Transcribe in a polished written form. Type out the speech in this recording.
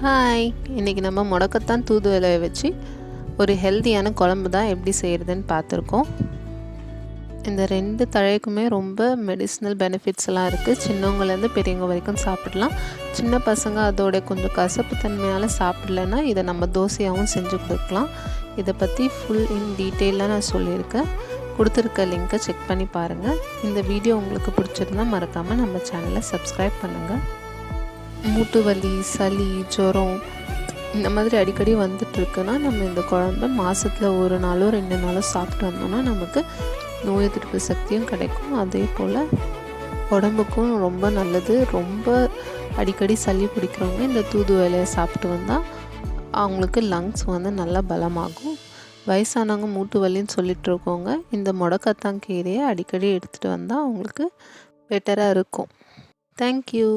Hi, இன்றைக்கி நம்ம முடக்கத்தான் தூதுவளையை வச்சு ஒரு ஹெல்த்தியான குழம்பு தான் எப்படி செய்கிறதுன்னு பார்த்துருக்கோம். இந்த 2 தழைக்குமே ரொம்ப மெடிசினல் பெனிஃபிட்ஸ் எல்லாம் இருக்குது. சின்னவங்கலேருந்து பெரியவங்க வரைக்கும் சாப்பிடலாம். சின்ன பசங்க அதோட கொஞ்சம் கசப்பு தன்மையால் சாப்பிடலன்னா இதை நம்ம தோசையாகவும் செஞ்சு கொடுக்கலாம். இதை பற்றி ஃபுல் இன் டீட்டெயிலாக நான் சொல்லியிருக்கேன். கொடுத்துருக்க லிங்க்கை செக் பண்ணி பாருங்கள். இந்த வீடியோ உங்களுக்கு பிடிச்சிருந்தா மறக்காமல் நம்ம சேனலை சப்ஸ்கிரைப் பண்ணுங்கள். மூட்டு வலி, சளி, ஜுரம் இந்த மாதிரி அடிக்கடி வந்துட்டுருக்குன்னா நம்ம இந்த குழம்பை மாதத்தில் 1 நாளோ 2 நாளோ சாப்பிட்டு வந்தோம்னா நமக்கு நோய் எதிர்ப்பு சக்தியும் கிடைக்கும். அதே போல் உடம்புக்கும் ரொம்ப நல்லது. ரொம்ப அடிக்கடி சளி பிடிக்கிறவங்க இந்த தூதுவளையை சாப்பிட்டு வந்தால் அவங்களுக்கு லங்ஸ் நல்லா பலமாகும். வயசானவங்க மூட்டு வலின்னு சொல்லிட்டு இருக்கவங்க இந்த முடக்கத்தான் கீரையை அடிக்கடி எடுத்துகிட்டு வந்தால் அவங்களுக்கு பெட்டராக இருக்கும். தேங்க்யூ.